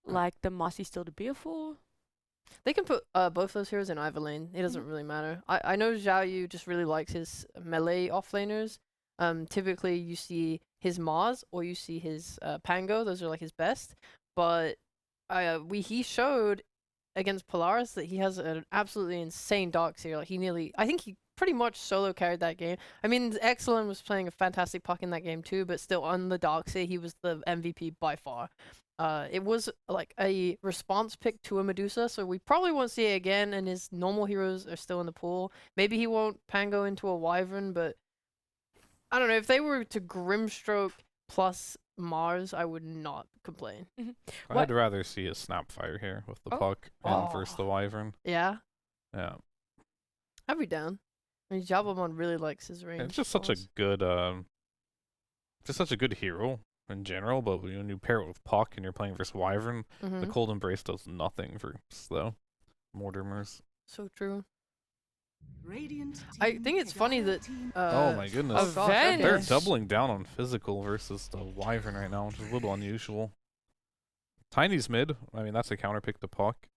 like the Mossy still to be a 4? They can put both those heroes in either lane. It doesn't really matter. I know Zhao Yu just really likes his melee offlaners. Typically you see his Mars or you see his Pango. Those are like his best. But he showed against Polaris that he has an absolutely insane Darkseer. Like I think he pretty much solo carried that game. I mean, Excellent was playing a fantastic puck in that game too, but still on the Darkseer, he was the MVP by far. It was like a response pick to a Medusa, so we probably won't see it again, and his normal heroes are still in the pool. Maybe he won't Pango into a Wyvern, but I don't know. If they were to Grimstroke plus Mars, I would not complain. I'd rather see a Snapfire here with the puck and versus the Wyvern. Yeah? Yeah. I'd be down. I mean, Jabbermon really likes his range. It's just such a good, hero in general, but when you pair it with puck and you're playing versus Wyvern, the Cold Embrace does nothing for the Mortimers. So true. I think it's funny that oh my goodness. Oh gosh, okay. They're doubling down on physical versus the Wyvern right now, which is a little unusual. Tiny's mid. I mean, that's a counter pick to puck.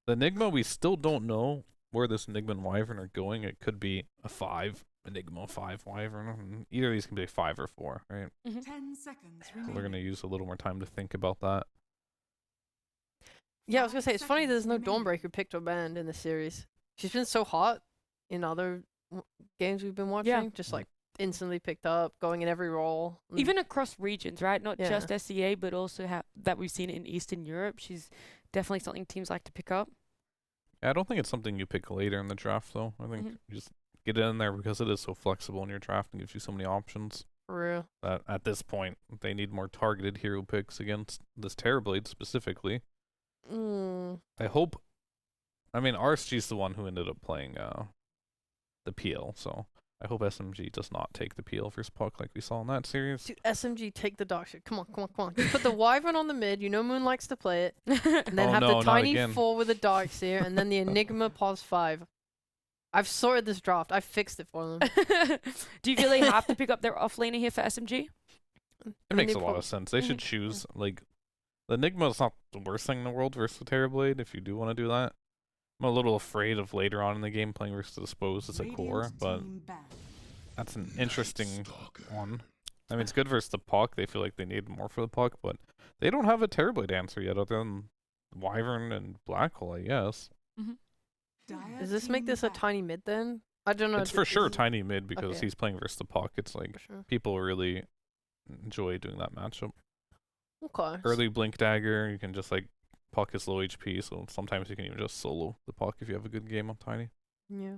The Enigma, we still don't know where this Enigma and Wyvern are going. It could be a 5 Enigma, 5 Wyvern. Either of these can be a 5 or 4, right? 10 seconds So they're going to use a little more time to think about that. Yeah, I was going to say, it's funny that there's no Dawnbreaker picked or banned in this series. She's been so hot in other games we've been watching. Just like instantly picked up, going in every role. Even across regions, right? Not just SEA, but also that we've seen in Eastern Europe. She's definitely something teams like to pick up. Yeah, I don't think it's something you pick later in the draft, though. I think you just get it in there because it is so flexible in your draft and gives you so many options. For real. That at this point, they need more targeted hero picks against this Terrorblade specifically. I hope. I mean, RSG's the one who ended up playing the PL, so I hope SMG does not take the PL versus puck like we saw in that series. Dude, SMG, take the Darkseer. Come on. You put the Wyvern on the mid. You know Moon likes to play it. And then have the Tiny 4 with the Darkseer, and then the Enigma pos 5. I've sorted this draft. I fixed it for them. Do you feel they have to pick up their offlaner here for SMG? It makes a lot of sense. They should choose, like, the Enigma is not the worst thing in the world versus the Terrorblade if you do want to do that. I'm a little afraid of later on in the game playing versus Dispose as a core, but that's an interesting one. I mean, it's good versus the puck. They feel like they need more for the puck, but they don't have a Terrorblade answer yet other than Wyvern and Black Hole, I guess. Does this make this a Tiny mid then? I don't know. It's for sure Tiny mid because he's playing versus the puck. It's like people really enjoy doing that matchup. Okay. Early Blink Dagger, you can just like puck is low HP, so sometimes you can even just solo the puck if you have a good game on Tiny. Yeah.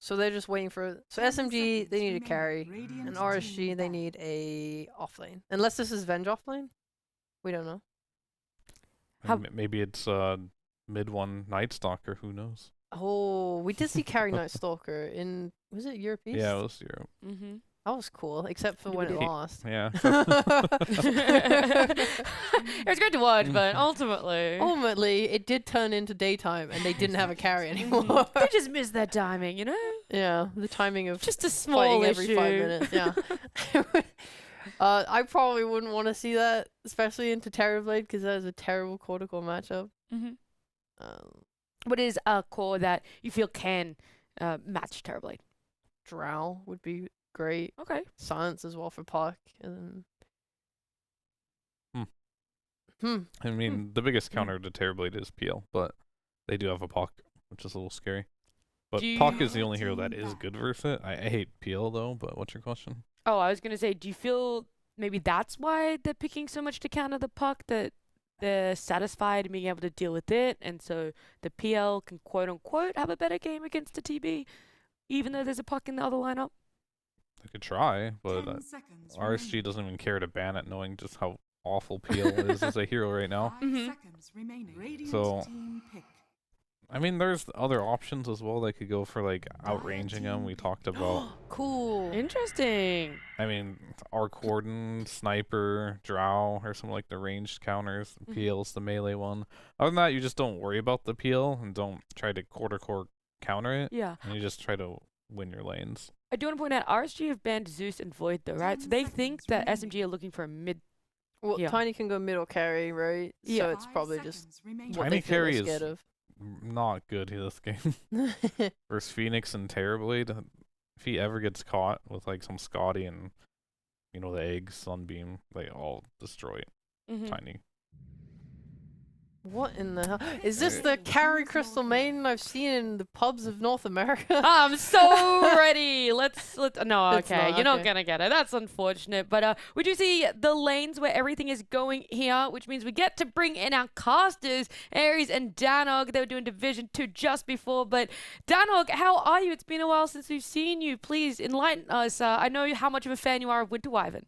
So they're just waiting for... So SMG, they need a carry. And RSG, they need a offlane. Unless this is Venge offlane? We don't know. Maybe it's mid one Night Stalker, who knows? Oh, we did see carry Night Stalker in... Was it Europe East? Yeah, it was Europe. That was cool, except for when it lost. Yeah. It was great to watch, but ultimately... Ultimately, it did turn into daytime, and they didn't have a carry anymore. They just missed that timing, you know? Yeah, the timing of just a small fighting issue. every 5 minutes, yeah. I probably wouldn't want to see that, especially into Terrorblade, because that is a terrible core-to-core matchup. What is a core that you feel can match Terrorblade? Drow would be great. Okay. Silence as well for puck. And I mean, the biggest counter to Terrorblade is PL, but they do have a puck, which is a little scary. But puck is the only hero that is good versus it. I hate PL though, but what's your question? Oh, I was going to say, do you feel maybe that's why they're picking so much to counter the puck, that they're satisfied in being able to deal with it, and so the PL can quote-unquote have a better game against the TB, even though there's a puck in the other lineup? They could try, but RSG doesn't even care to ban it, knowing just how awful PL is as a hero right now. So, I mean, there's other options as well. They could go for, like, outranging him. We talked about... Cool. Interesting. I mean, Arc Warden, Sniper, Drow are some, like, the ranged counters. PL's the melee one. Other than that, you just don't worry about the PL and don't try to core counter it. Yeah. And you just try to win your lanes. I do want to point out, RSG have banned Zeus and Void, though, right? So they think that SMG are looking for a mid Well, Yeah. Tiny can go mid or carry, right? Yeah. So it's probably just what Tiny they feel they're carry is scared of. not good in this game. Versus Phoenix and Terrorblade, if he ever gets caught with like some Scotty and the egg Sunbeam, they all destroy Tiny. What in the hell? Is this the carry crystal maiden I've seen in the pubs of North America? I'm so ready. Let's. No, It's okay. not, You're not okay. gonna get it. That's unfortunate. But we do see the lanes where everything is going here, which means we get to bring in our casters, Aries and Danog. They were doing Division 2 just before. But Danog, how are you? It's been a while since we've seen you. Please enlighten us. I know how much of a fan you are of Winter Wyvern.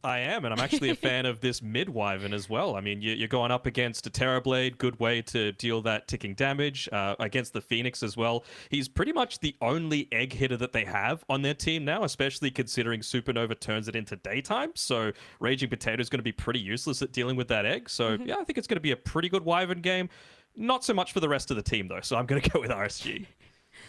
I am, and I'm actually a fan of this mid-Wyvern as well. I mean, you're going up against a Terrorblade, good way to deal that ticking damage, against the Phoenix as well. He's pretty much the only egg hitter that they have on their team now, especially considering Supernova turns it into daytime, so Raging Potato is going to be pretty useless at dealing with that egg. So, yeah, I think it's going to be a pretty good Wyvern game. Not so much for the rest of the team, though, so I'm going to go with RSG.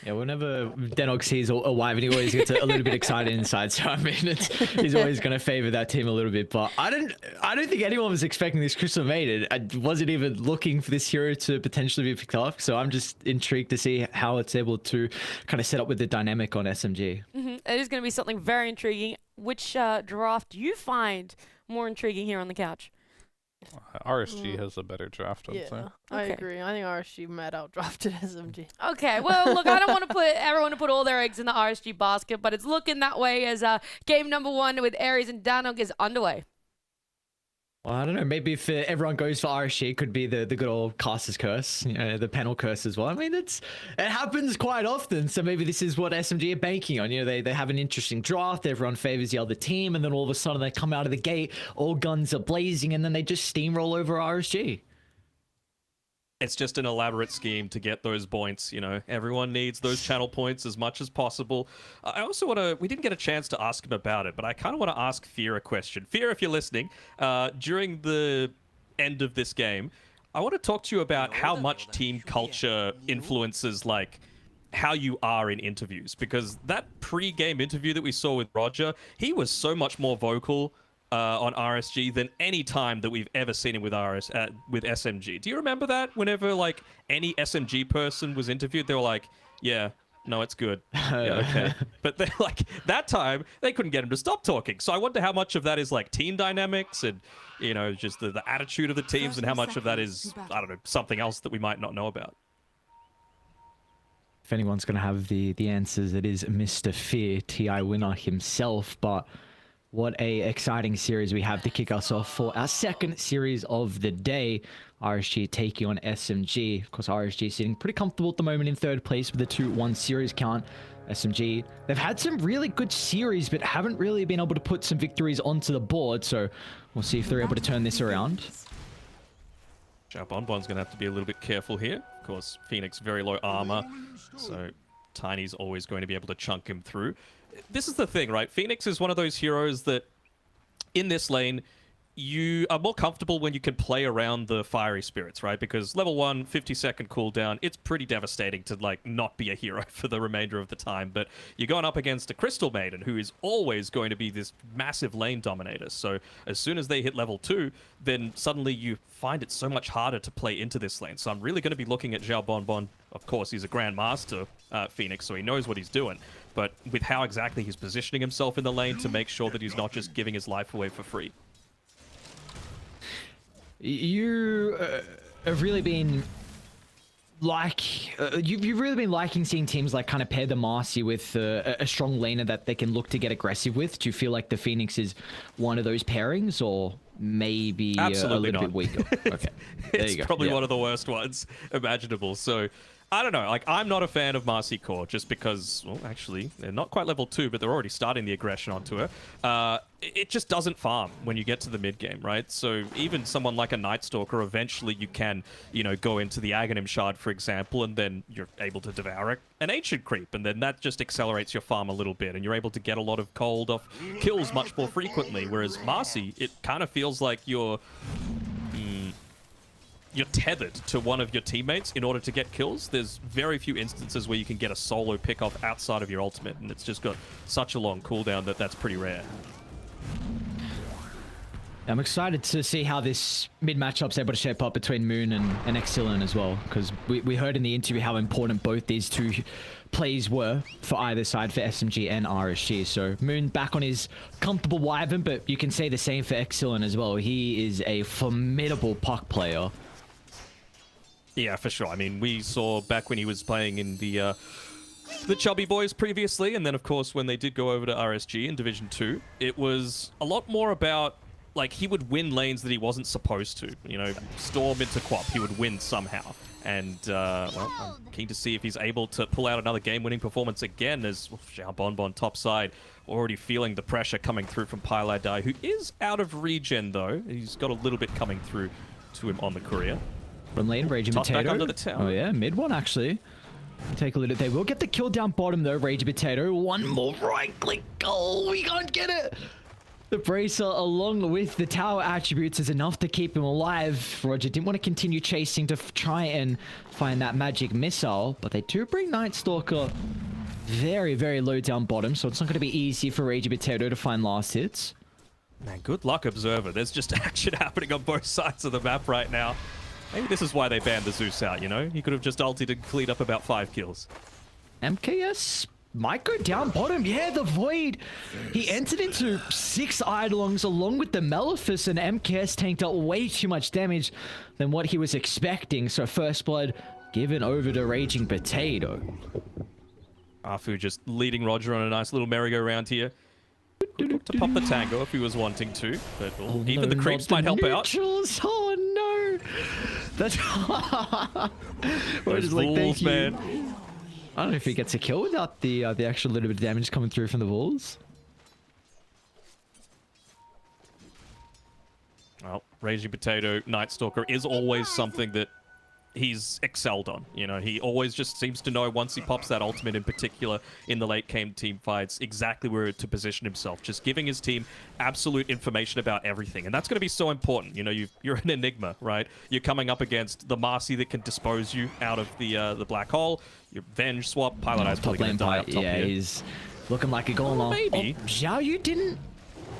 Yeah, whenever Danog sees a Wyvern, he always gets a little bit excited inside. So I mean, he's always going to favor that team a little bit. But I don't think anyone was expecting this Crystal Maiden. I wasn't even looking for this hero to potentially be picked up. So I'm just intrigued to see how it's able to kind of set up with the dynamic on SMG. It is going to be something very intriguing. Which draft do you find more intriguing here on the couch? RSG has a better draft, I'd say. I Okay. agree. I think RSG mad outdrafted SMG. Okay, well, look, I don't want to put everyone to put all their eggs in the RSG basket, but it's looking that way as game number 1 with Aries and Danog is underway. Well, I don't know. Maybe if everyone goes for RSG, it could be the good old caster's curse, the panel curse as well. I mean, it happens quite often. So maybe this is what SMG are banking on. They have an interesting draft. Everyone favors the other team, and then all of a sudden they come out of the gate, all guns are blazing, and then they just steamroll over RSG. It's just an elaborate scheme to get those points, Everyone needs those channel points as much as possible. I also want to... We didn't get a chance to ask him about it, but I kind of want to ask Fear a question. Fear, if you're listening, during the end of this game, I want to talk to you about how much team culture influences, like, how you are in interviews. Because that pre-game interview that we saw with Roger, he was so much more vocal on RSG than any time that we've ever seen him with SMG. Do you remember that? Whenever like any SMG person was interviewed, they were like, "Yeah, no, it's good." Yeah, okay. But they like that time they couldn't get him to stop talking. So I wonder how much of that is like team dynamics and just the attitude of the teams, and how much of that is, I don't know, something else that we might not know about. If anyone's going to have the answers, it is Mr. Fear, TI winner himself. But what a exciting series we have to kick us off for our second series of the day. RSG taking on SMG. Of course, RSG sitting pretty comfortable at the moment in third place with a 2-1 series count. SMG, they've had some really good series, but haven't really been able to put some victories onto the board. So we'll see if they're able to turn this around. Bonbon's going to have to be a little bit careful here. Of course, Phoenix, very low armor, so Tiny's always going to be able to chunk him through. This is the thing, right? Phoenix is one of those heroes that, in this lane, you are more comfortable when you can play around the fiery spirits, right? Because level 1, 50-second cooldown, it's pretty devastating to, like, not be a hero for the remainder of the time. But you're going up against a Crystal Maiden, who is always going to be this massive lane dominator. So as soon as they hit level 2, then suddenly you find it so much harder to play into this lane. So I'm really going to be looking at Xiao Bonbon. Of course, he's a Grandmaster, Phoenix, so he knows what he's doing. But with how exactly he's positioning himself in the lane to make sure that he's not just giving his life away for free. You have really been you've really been liking seeing teams like kind of pair the Marcy with a strong laner that they can look to get aggressive with. Do you feel like the Phoenix is one of those pairings, or maybe Absolutely a little not. bit weaker? Okay, there It's you go. probably Yeah. one of the worst ones imaginable. So I don't know. Like, I'm not a fan of Marcy Core just because, well, actually, they're not quite level 2, but they're already starting the aggression onto her. It just doesn't farm when you get to the mid game, right? So even someone like a Night Stalker, eventually you can, go into the Aghanim Shard, for example, and then you're able to devour an Ancient Creep, and then that just accelerates your farm a little bit, and you're able to get a lot of cold off kills much more frequently. Whereas Marcy, it kind of feels like you're tethered to one of your teammates in order to get kills. There's very few instances where you can get a solo pick-off outside of your ultimate, and it's just got such a long cooldown that that's pretty rare. I'm excited to see how this mid matchup's able to shape up between Moon and Exilin as well, because we heard in the interview how important both these two plays were for either side, for SMG and RSG. So Moon back on his comfortable Wyvern, but you can say the same for Exilin as well. He is a formidable puck player. Yeah, for sure. I mean, we saw back when he was playing in the Chubby Boys previously, and then of course when they did go over to RSG in Division 2, it was a lot more about, like, he would win lanes that he wasn't supposed to. You know, Storm into Quap, he would win somehow. And, well, I'm keen to see if he's able to pull out another game-winning performance again, as Xiao Bonbon top side, already feeling the pressure coming through from Piladai, who is out of regen, though. He's got a little bit coming through to him on the courier. From lane, Raging Potato. Back under the tower. Oh, yeah, mid one, actually. Take a look at. They will get the kill down bottom, though, Raging Potato. One more right-click. Oh, we can't get it. The bracer, along with the tower attributes, is enough to keep him alive. Roger didn't want to continue chasing to try and find that magic missile, but they do bring Night Stalker very, very low down bottom, so it's not going to be easy for Raging Potato to find last hits. Man, good luck, Observer. There's just action happening on both sides of the map right now. Maybe this is why they banned the Zeus out, you know? He could have just ulted and cleaned up about 5 kills. MKS might go down bottom. Yeah, the Void. He entered into 6 Eidolons along with the Malefice, and MKS tanked up way too much damage than what he was expecting. So first blood given over to Raging Potato. Afu just leading Roger on a nice little merry-go-round here. To pop the tango if he was wanting to, but even the creeps might help out. Oh no! That's Those like, bulls, man. I don't know if he gets a kill without the actual little bit of damage coming through from the walls. Well, Raging Potato, Night Stalker is always something that he's excelled on. You know, he always just seems to know once he pops that ultimate in particular in the late game team fights exactly where to position himself, just giving his team absolute information about everything. And that's going to be so important. You know, you're an Enigma, right? You're coming up against the Marcy that can dispose you out of the black hole. Your Venge swap, Pilot Eye's probably going to die up top yeah, here. He's looking like a goal. Maybe. Oh, Xiao Yu didn't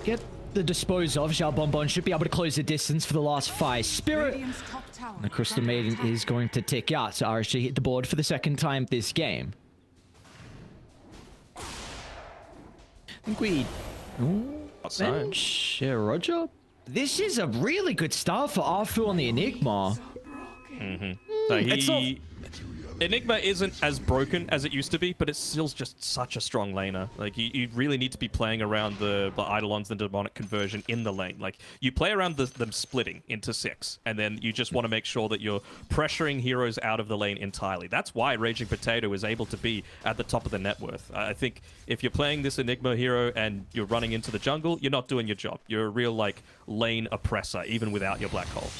get the dispose of. Xiao Bonbon should be able to close the distance for the last 5. Spirit. And the Crystal Maiden is going to tick out. So RSG hit the board for the second time this game. I think we... Bench. Yeah, Roger. This is a really good start for Afu on the Enigma. So Enigma isn't as broken as it used to be, but it's still just such a strong laner. Like, you really need to be playing around the Eidolons and demonic conversion in the lane. Like, you play around them splitting into 6, and then you just want to make sure that you're pressuring heroes out of the lane entirely. That's why Raging Potato is able to be at the top of the net worth. I think if you're playing this Enigma hero and you're running into the jungle, you're not doing your job. You're a real, like, lane oppressor, even without your black hole.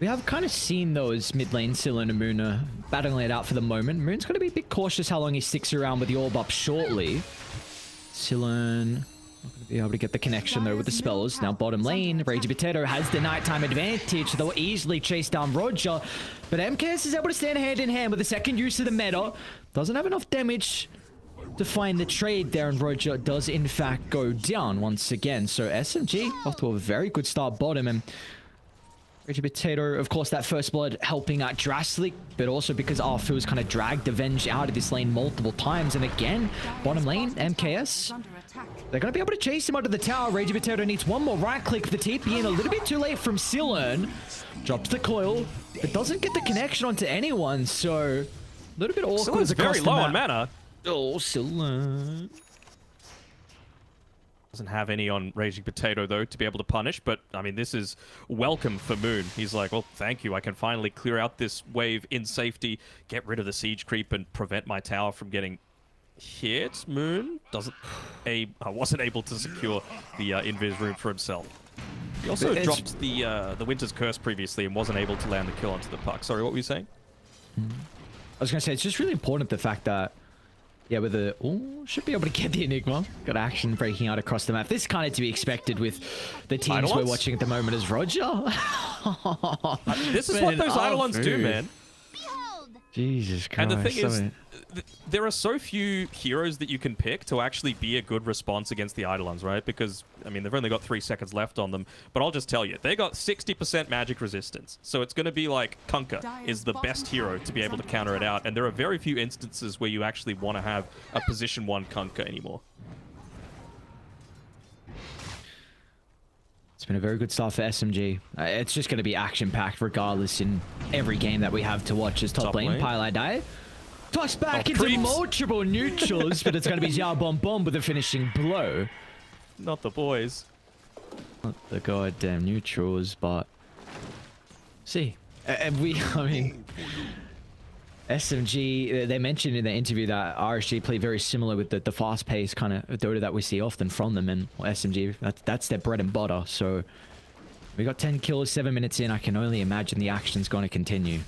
We have kind of seen those mid lane, Scylla and Moon battling it out for the moment. Moon's going to be a bit cautious how long he sticks around with the orb up shortly. Scylla not going to be able to get the connection though with the spells. Now bottom lane, Raging Potato has the nighttime advantage. They'll easily chase down Roger, but MKS is able to stand hand in hand with the second use of the meta. Doesn't have enough damage to find the trade there, and Roger does in fact go down once again. So SMG off to a very good start bottom, and Raging Potato, of course, that first blood helping out drastically, but also because Afu has kind of dragged the Venge out of this lane multiple times. And again, bottom lane, MKS, they're going to be able to chase him under the tower. Raging Potato needs one more right click for the TP in, a little bit too late from Sillern. Drops the coil, but doesn't get the connection onto anyone, so a little bit awkward. Sillern's very low on mana. Oh, Sillern. Doesn't have any on Raging Potato, though, to be able to punish. But, I mean, this is welcome for Moon. He's like, well, thank you. I can finally clear out this wave in safety, get rid of the siege creep, and prevent my tower from getting hit. Moon wasn't able to secure the invis room for himself. He also dropped the Winter's Curse previously and wasn't able to land the kill onto the puck. Sorry, what were you saying? I was going to say, it's just really important the fact that yeah, with the... Oh, should be able to get the Enigma. Got action breaking out across the map. This is kind of to be expected with the teams Eidolons? we're watching at the moment as Roger. This is what those Eidolons do, man. Jesus Christ. And the thing is, there are so few heroes that you can pick to actually be a good response against the Eidolons, right? Because, I mean, they've only got 3 seconds left on them. But I'll just tell you, they got 60% magic resistance. So it's going to be like Kunkka is the best hero to be able to counter it out. And there are very few instances where you actually want to have a position 1 Kunkka anymore. It's been a very good start for SMG. It's just going to be action-packed regardless in every game that we have to watch as top lane. Pilot die. Toss back into multiple neutrals, but it's going to be Xiao Bonbon with a finishing blow. Not the boys. Not the goddamn neutrals, but... See. I mean... SMG, they mentioned in the interview that RSG play very similar with the fast-paced kind of Dota that we see often from them, and SMG, that's their bread and butter. So we got 10 kills, 7 minutes in. I can only imagine the action's going to continue.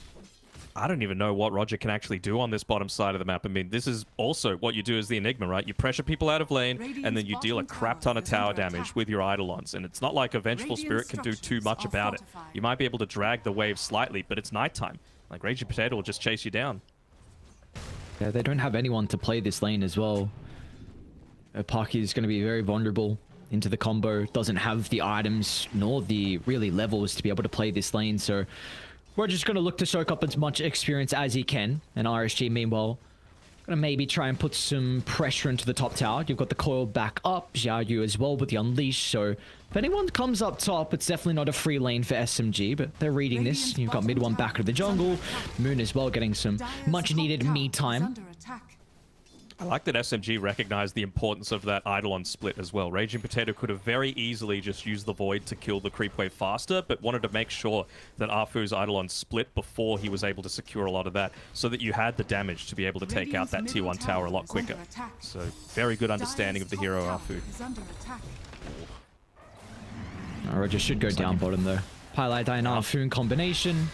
I don't even know what Roger can actually do on this bottom side of the map. I mean, this is also what you do as the Enigma, right? You pressure people out of lane, and then you deal a crap ton of tower damage with your Eidolons. And it's not like a Vengeful Spirit can do too much about it. You might be able to drag the wave slightly, but it's nighttime. Like, Raging Potato will just chase you down. Yeah, they don't have anyone to play this lane as well. Parky is going to be very vulnerable into the combo. Doesn't have the items nor the really levels to be able to play this lane. So we're just going to look to soak up as much experience as he can. And RSG, meanwhile, going to maybe try and put some pressure into the top tower. You've got the coil back up. Xiao Yu as well with the Unleash. So if anyone comes up top, it's definitely not a free lane for SMG, but they're reading this. You've got mid one back to the jungle. Moon as well getting some much needed me time. I like that SMG recognized the importance of that Eidolon split as well. Raging Potato could have very easily just used the Void to kill the creep wave faster, but wanted to make sure that Arfu's Eidolon split before he was able to secure a lot of that, so that you had the damage to be able to take out that tier 1 tower a lot quicker. So, very good understanding of the hero Arfu. Roger should go down bottom though. Pilot and Arfu in combination.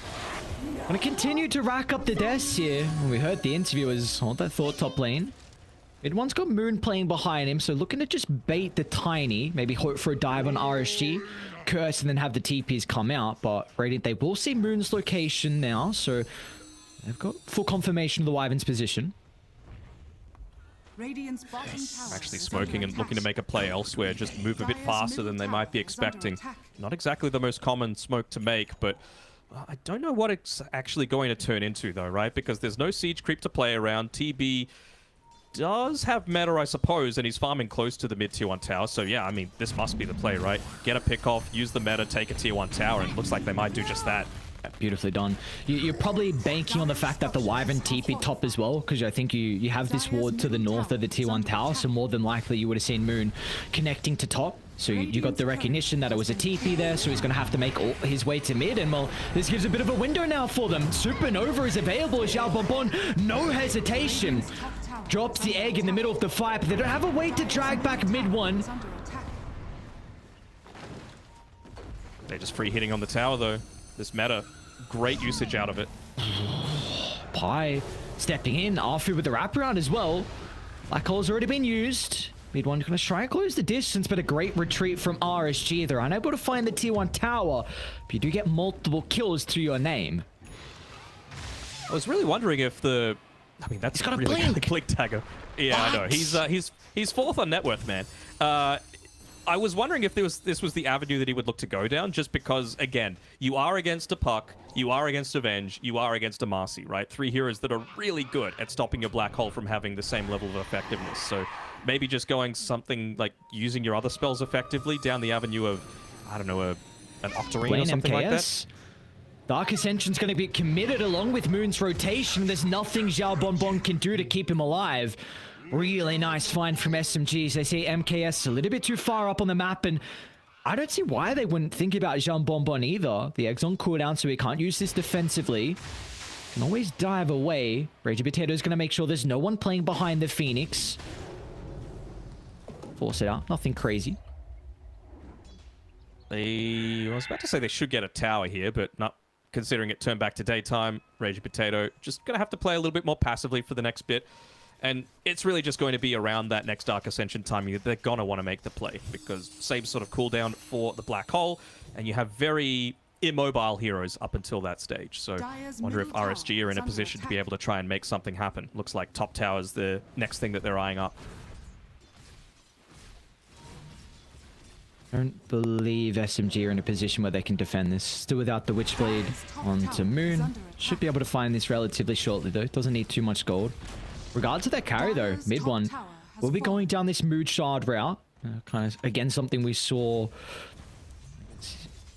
Gonna continue to rack up the deaths here. We heard the interviewers on that thought top lane. Mid one's got Moon playing behind him, so looking to just bait the Tiny. Maybe hope for a dive on RSG. Curse and then have the TPs come out. But Radiant, they will see Moon's location now, so they've got full confirmation of the Wyvern's position. Actually smoking and looking to make a play elsewhere. Just move a bit faster than they might be expecting. Not exactly the most common smoke to make, but I don't know what it's actually going to turn into though, right? Because there's no siege creep to play around. TB does have meta, I suppose, and he's farming close to the mid tier 1 tower. So yeah, I mean, this must be the play, right? Get a pick off, use the meta, take a tier 1 tower, and it looks like they might do just that. Beautifully done. You're probably banking on the fact that the Wyvern TP top as well, because I think you have this ward to the north of the tier 1 tower, so more than likely you would have seen Moon connecting to top. So you got the recognition that it was a TP there, so he's going to have to make his way to mid, and well, this gives a bit of a window now for them. Supernova is available. Xiao Bonbon, no hesitation. Drops the egg in the middle of the fight, but they don't have a way to drag back mid one. They're just free hitting on the tower though. This meta, great usage out of it. Pi stepping in, Arfu with the wraparound as well. Black hole's already been used. Mid one going to try and close the distance, but a great retreat from RSG. They're unable to find the tier 1 tower, but you do get multiple kills to your name. I was really wondering if the... I mean, that's got a really blink. Blink Tagger. Yeah, what? I know. He's fourth on net worth, man. I was wondering if this was the avenue that he would look to go down, just because, again, you are against a Puck, you are against a Venge, you are against a Marcy, right? 3 heroes that are really good at stopping your Black Hole from having the same level of effectiveness. So maybe just going something like using your other spells effectively down the avenue of, I don't know, an Octarine or something like that. Dark Ascension's going to be committed along with Moon's rotation. There's nothing Xiao Bonbon can do to keep him alive. Really nice find from SMGs. They say MKS a little bit too far up on the map, and I don't see why they wouldn't think about Xiao Bonbon either. The egg's on cooldown, so he can't use this defensively. Can always dive away. Raging Potato's going to make sure there's no one playing behind the Phoenix. Force it out. Nothing crazy. I was about to say they should get a tower here, but not considering it turned back to daytime. Raging Potato just going to have to play a little bit more passively for the next bit. And it's really just going to be around that next Dark Ascension timing that they're going to want to make the play, because same sort of cooldown for the Black Hole, and you have very immobile heroes up until that stage. So Dire's wonder if middle tower RSG are in is a under position to be attack. able to try and make something happen. Looks like top tower is the next thing that they're eyeing up. I don't believe SMG are in a position where they can defend this. Still without the Witchblade onto Moon. Should be able to find this relatively shortly though. Doesn't need too much gold. Regards to that carry though, Dire's mid top one tower has will be going fallen. down this Mood Shard route. Kind of, again, something we saw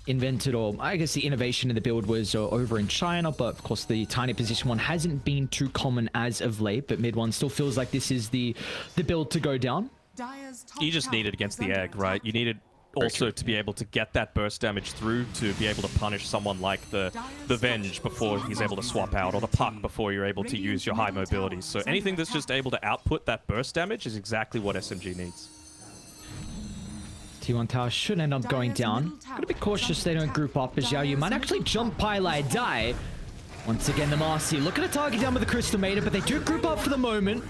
invented, or I guess the innovation in the build was over in China, but of course the tiny position one hasn't been too common as of late, but mid one still feels like this is the build to go down. Dire's top You just tower need it against is the under egg, right? attack. You needed also to be able to get that burst damage through to be able to punish someone like the Venge before he's able to swap out, or the Puck before you're able to use your high mobility. So anything that's just able to output that burst damage is exactly what SMG needs. T1 tower should end up going down. Gotta be cautious they don't group up, as Xiao Yu might actually jump Pylai die. Once again, the Marcy looking to target down with the Crystal Maiden, but they do group up for the moment.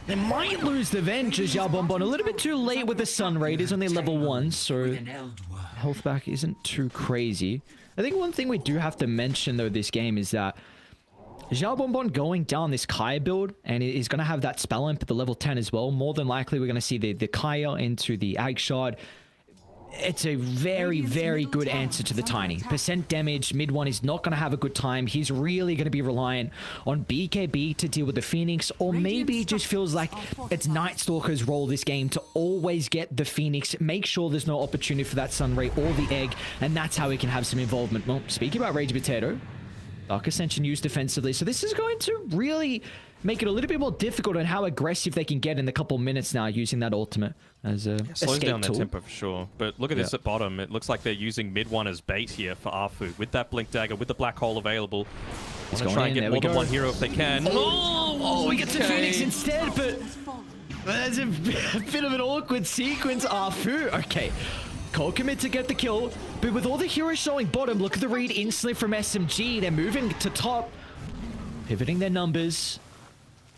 They might lose the Venge as Xiao Bonbon a little bit too late with the Sun Raiders, only level 1, so health back isn't too crazy. I think one thing we do have to mention though this game is that Xiao Bonbon going down this Kaya build, and he's going to have that spell imp at the level 10 as well. More than likely we're going to see the Kaya into the Ag Shard. It's a very, very good answer to the Tiny. Percent damage, mid one is not going to have a good time. He's really going to be reliant on BKB to deal with the Phoenix, or maybe it just feels like it's Night Stalker's role this game to always get the Phoenix, make sure there's no opportunity for that Sun Ray or the Egg, and that's how he can have some involvement. Well, speaking about Rage Potato, Dark Ascension used defensively, so this is going to really make it a little bit more difficult on how aggressive they can get in a couple minutes now using that ultimate as a Slows escape down their tool. tempo for sure. But look at this at bottom. It looks like they're using mid one as bait here for Arfu. With that Blink Dagger, with the Black Hole available. He's Want to going try in, and get there more we than go. one hero if they can. Oh, we get the Phoenix okay. instead, but there's a bit of an awkward sequence. Arfu, okay. Cold commit to get the kill, but with all the heroes showing bottom, look at the read instantly from SMG. They're moving to top, pivoting their numbers.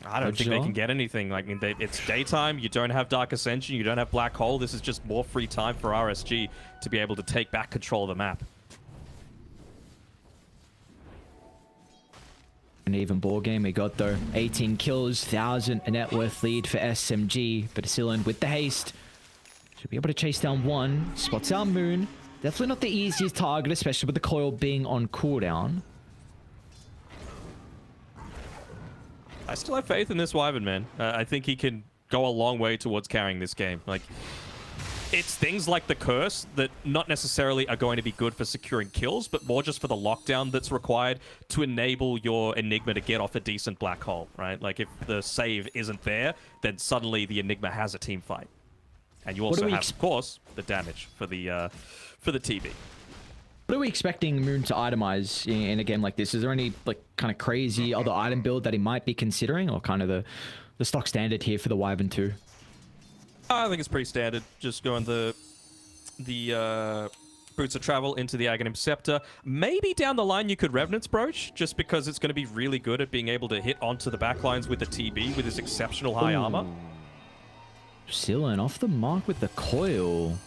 I don't think they Joe? can get anything. Like, I mean, it's daytime. You don't have Dark Ascension. You don't have Black Hole. This is just more free time for RSG to be able to take back control of the map. An even ball game we got though. 18 kills, 1,000 a net worth lead for SMG, but Bacillin with the haste should be able to chase down one. Spots out Moon. Definitely not the easiest target, especially with the coil being on cooldown. I still have faith in this Wyvern, man. I think he can go a long way towards carrying this game. Like, it's things like the Curse that not necessarily are going to be good for securing kills, but more just for the lockdown that's required to enable your Enigma to get off a decent Black Hole, right? Like, if the save isn't there, then suddenly the Enigma has a team fight. And you also have, of course, the damage for the TB. What are we expecting Moon to itemize in a game like this? Is there any like kind of crazy other item build that he might be considering, or kind of the stock standard here for the Wyvern 2? I think it's pretty standard. Just going the Boots of Travel into the Aghanim Scepter. Maybe down the line you could Revenant's Brooch, just because it's going to be really good at being able to hit onto the backlines with the TB with his exceptional high armor. Bacillin off the mark with the coil.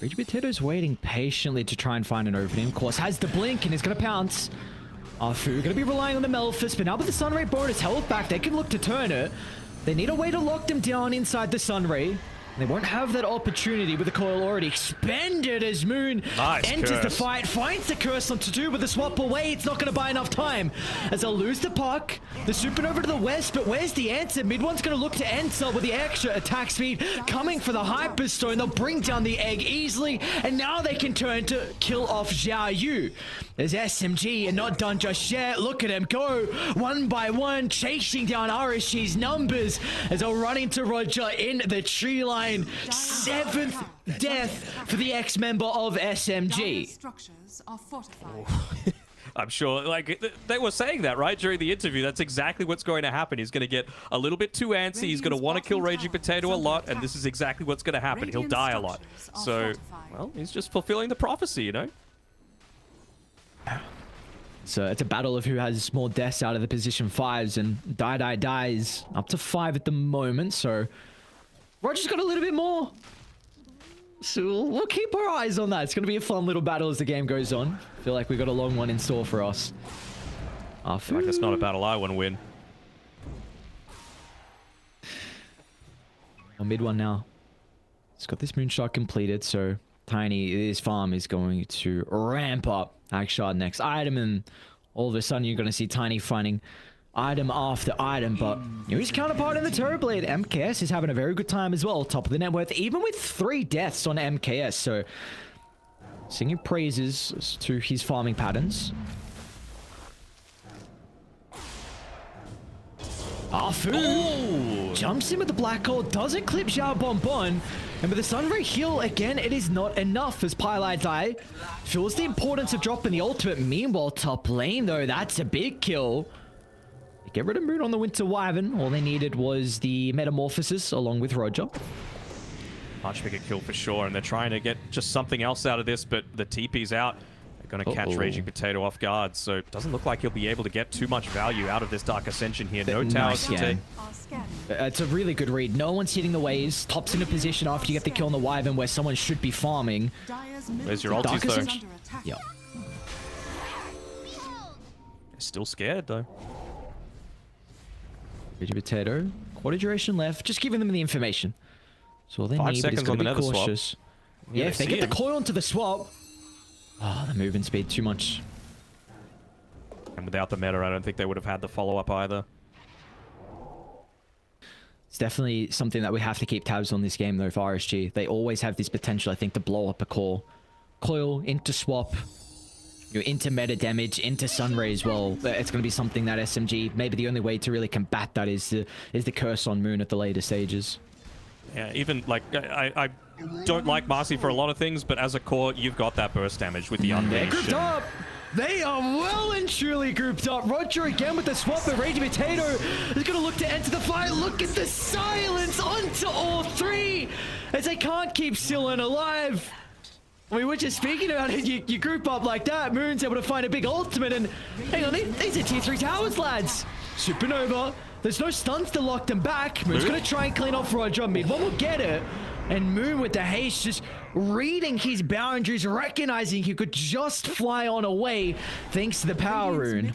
Rage Potato's waiting patiently to try and find an opening. Of course, has the blink and is going to pounce. Arfu going to be relying on the Malefice, but now with the Sunray bonus health back, they can look to turn it. They need a way to lock them down inside the Sunray. They won't have that opportunity with the coil already expended as Moon enters the fight, finds the curse on to do with the swap away. It's not going to buy enough time as they'll lose the puck. The supernova to the west, but where's the answer? Mid one's going to look to enter with the extra attack speed coming for the Hyperstone. They'll bring down the egg easily, and now they can turn to kill off Xiao Yu. There's SMG and not done just yet. Look at him go one by one, chasing down RSG's numbers as they'll run into Roger in the tree line. 7th death for the ex-member of SMG. Structures are fortified. I'm sure, like, they were saying that, right, during the interview. That's exactly what's going to happen. He's going to get a little bit too antsy. He's going to want to kill Raging Potato a lot, and this is exactly what's going to happen. He'll die a lot. So, well, he's just fulfilling the prophecy, you know? So it's a battle of who has more deaths out of the position 5s, and dies up to 5 at the moment, so Roger's got a little bit more. So we'll keep our eyes on that. It's going to be a fun little battle as the game goes on. Feel like we got a long one in store for us. I feel like it's not a battle I want to win. On mid one now. It's got this moonshot completed, so Tiny, his farm is going to ramp up. Hackshot next item, and all of a sudden you're going to see Tiny finding item after item, but you know, his counterpart in the Terrorblade, MKS, is having a very good time as well. Top of the net worth, even with 3 deaths on MKS, so singing praises to his farming patterns. Afu jumps in with the black hole, doesn't clip Xiao Bonbon, and with the Sunray heal again, it is not enough as Pylai Die feels the importance of dropping the ultimate. Meanwhile, top lane though, that's a big kill. Get rid of Moon on the Winter Wyvern. All they needed was the Metamorphosis along with Roger. Much bigger kill for sure, and they're trying to get just something else out of this, but the TP's out. They're going to catch Raging Potato off guard, so it doesn't look like he'll be able to get too much value out of this Dark Ascension here. No towers to take. It's a really good read. No one's hitting the waves. Top's in a position after you get the kill on the Wyvern where someone should be farming. Where's your ultis though? Yeah. They're still scared though. Raging Potato. Quarter duration left. Just giving them the information. So all they 5 need seconds is on to the be nether cautious. swap. Yeah, if they get the coil onto the swap. Oh, the movement speed too much. And without the meta, I don't think they would have had the follow-up either. It's definitely something that we have to keep tabs on this game though for RSG. They always have this potential, I think, to blow up a core. Coil into swap. You're into meta damage, into Sunray as well. It's going to be something that SMG, maybe the only way to really combat that is the curse on Moon at the later stages. Yeah, even like I don't like Marcy for a lot of things, but as a core, you've got that burst damage with the They're unleash. grouped up. They are well and truly grouped up. Roger again with the swap, but Raging Potato is going to look to enter the fight. Look at the silence onto all 3 as they can't keep Sillin alive. I mean, we're just speaking about it. You group up like that. Moon's able to find a big ultimate, and hang on, these are tier 3 towers, lads. Supernova. There's no stuns to lock them back. Moon's going to try and clean off Roger. Mid one will get it. And Moon with the haste, just reading his boundaries, recognizing he could just fly on away thanks to the power rune.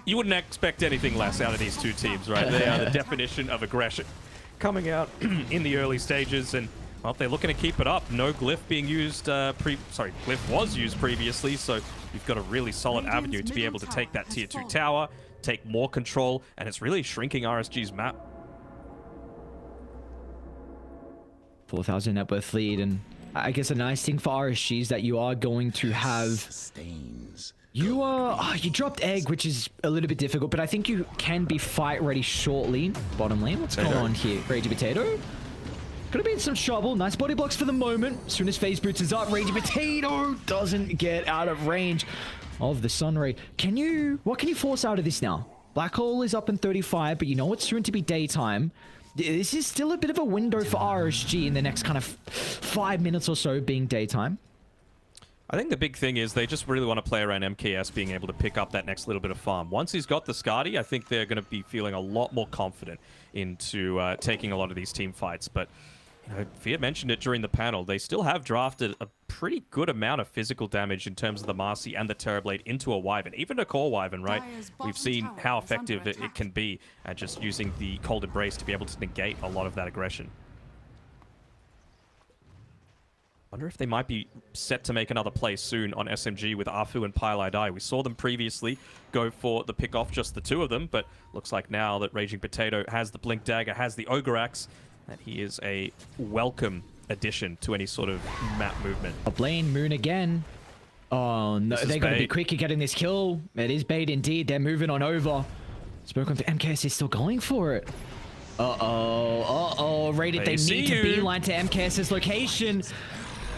You wouldn't expect anything less out of these two teams, right? They are the definition of aggression coming out in the early stages, and well, they're looking to keep it up. No glyph being used, glyph was used previously, so you've got a really solid avenue to be able to take that tier 2 tower, take more control, and it's really shrinking RSG's map. 4,000 net worth lead, and I guess a nice thing for RSG is that you are going to have you dropped egg, which is a little bit difficult, but I think you can be fight ready shortly. Bottom lane, what's going on here? Raging Potato could have been some trouble. Nice body blocks for the moment. As soon as phase boots is up, Raging Potato doesn't get out of range of the Sunray. What can you force out of this now? Black hole is up in 35, but you know it's soon to be daytime. This is still a bit of a window for RSG in the next kind of 5 minutes or so being daytime. I think the big thing is they just really want to play around MKS being able to pick up that next little bit of farm. Once he's got the Skadi, I think they're going to be feeling a lot more confident into taking a lot of these team fights. But you know, Fia mentioned it during the panel. They still have drafted a pretty good amount of physical damage in terms of the Marcy and the Terrorblade into a Wyvern, even a core Wyvern, right? We've seen how effective it can be at just using the Cold Embrace to be able to negate a lot of that aggression. Wonder if they might be set to make another play soon on SMG with Afu and Pylai Die. We saw them previously go for the pick off, just the 2 of them, but looks like now that Raging Potato has the Blink Dagger, has the Ogre Axe, that he is a welcome addition to any sort of map movement. A Blaine Moon again. Oh no, they're going to be quick at getting this kill. It is bait indeed. They're moving on over. Spoke on to MKS is still going for it. Rated, they need to beeline to MKS's location.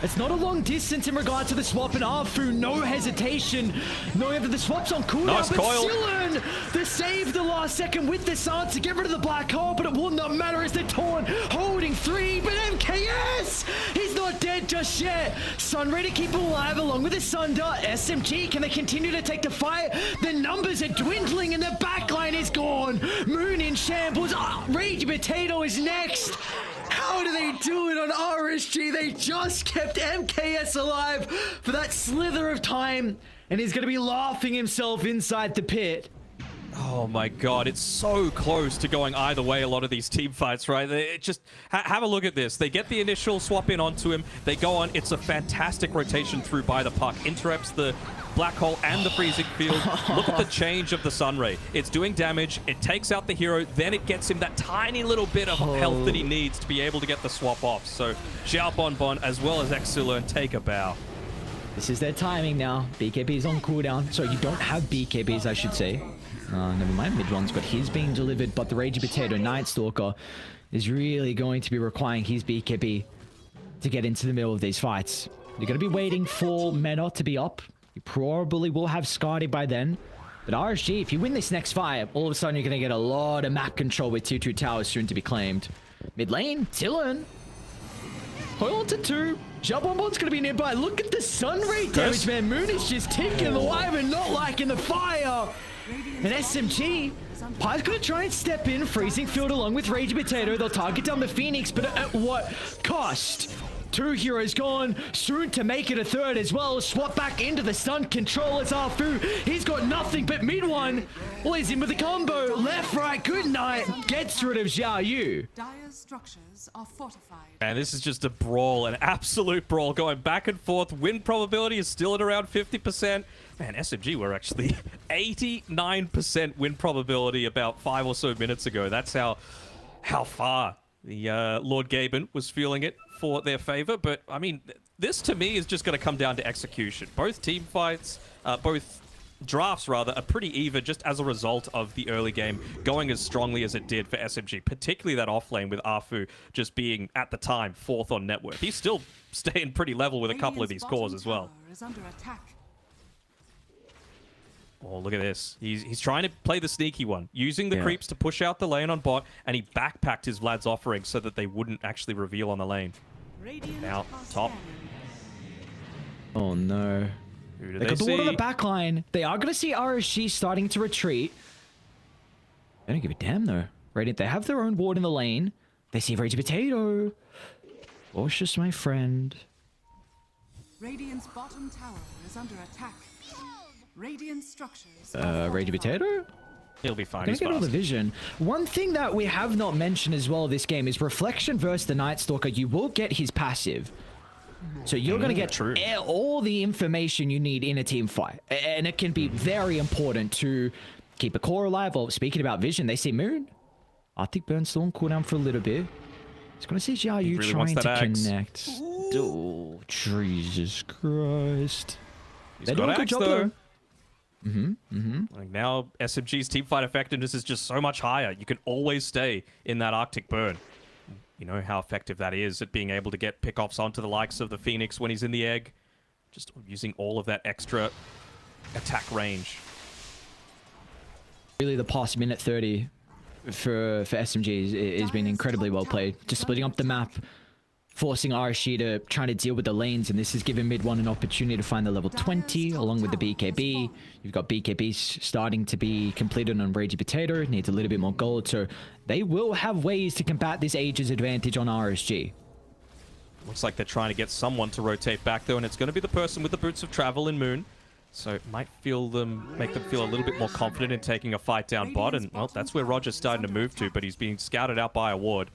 It's not a long distance in regard to the swap, and Afu, no hesitation, knowing that the swap's on cooldown, nice but coil. Sillin, the save the last second with the Sans to get rid of the black hole, but it will not matter as they're torn, holding 3, but MKS, he's not dead just yet. Sunray to keep him alive along with the Sunder. SMG, can they continue to take the fight? The numbers are dwindling and the backline is gone. Moon in shambles. Raging Potato is next. How How do they do it on RSG? They just kept MKS alive for that slither of time, and he's going to be laughing himself inside the pit. Oh my god, it's so close to going either way, a lot of these team fights, right? It just have a look at this. They get the initial swap in onto him. They go on. It's a fantastic rotation through by the puck. Interrupts the black hole and the freezing field. Look at the change of the Sunray. It's doing damage. It takes out the hero. Then it gets him that tiny little bit of health that he needs to be able to get the swap off. So Xiao Bonbon as well as Exilern take a bow. This is their timing now. BKB's on cooldown. So you don't have BKBs, I should say. Never mind, mid-one's got his being delivered, but the Ragey Potato Night Stalker is really going to be requiring his BKB to get into the middle of these fights. You're going to be waiting for Meta to be up. You probably will have Scotty by then. But RSG, if you win this next fight, all of a sudden you're going to get a lot of map control with 2-2 towers soon to be claimed. Mid lane, Tillin. Coil onto 2. Jabonbon's going to be nearby. Look at the sun ray damage, man. Moon is just ticking alive and not liking the fire. And SMG, Pie's going to try and step in, freezing field along with Rage Potato. They'll target down the Phoenix, but at what cost? 2 heroes gone, soon to make it a third as well. Swap back into the stun control as Arfu. He's got nothing but mid one. Well, he's in with the combo. Left, right, good night. Gets rid of Xiao Yu. Dire's structures are fortified. And this is just a brawl, an absolute brawl, going back and forth. Win probability is still at around 50%. Man, SMG were actually 89% win probability about 5 or so minutes ago. That's how far the Lord Gaben was feeling it for their favor. But, I mean, this to me is just going to come down to execution. Both team fights, both drafts rather, are pretty even just as a result of the early game going as strongly as it did for SMG, particularly that off lane with Arfu just being, at the time, 4th on net worth. He's still staying pretty level with a couple of these cores as well. Is under attack. Oh, look at this. He's trying to play the sneaky one, using the creeps to push out the lane on bot, and he backpacked his Vlad's offering so that they wouldn't actually reveal on the lane. Now, top. Oh, no. Who do They they got the ward on see? the back line. They are going to see RSG starting to retreat. They don't give a damn, though. Radiant, they have their own ward in the lane. They see Ragey Potato. Cautious, my friend. Radiant's bottom tower is under attack. Radiant structures. Ragey Potato? He'll be fine. Gonna He's get all the fast. vision. One thing that we have not mentioned as well this game is Reflection versus the Night Stalker. You will get his passive. So you're going to get all the information you need in a team fight. And it can be very important to keep a core alive. Well, speaking about vision, they see Moon. Arctic Burn's still on cooldown for a little bit. It's going to see Xiao Yu really trying wants to that axe. connect. Oh, Jesus Christ. He's They're got doing a good axe, job, though. though. Like now, SMG's teamfight effectiveness is just so much higher. You can always stay in that Arctic Burn. You know how effective that is at being able to get pickoffs onto the likes of the Phoenix when he's in the egg. Just using all of that extra attack range. Really, the past minute 30 for SMG has been incredibly well played. Just splitting up the map, forcing RSG to try to deal with the lanes, and this has given mid one an opportunity to find the level 20 along with the BKB. You've got BKBs starting to be completed on Ragey Potato, needs a little bit more gold, so they will have ways to combat this Aegis advantage on RSG. Looks like they're trying to get someone to rotate back though, and it's going to be the person with the boots of travel in Moon. So it might make them feel a little bit more confident in taking a fight down bot, and well, that's where Roger's starting to move to, but he's being scouted out by a ward.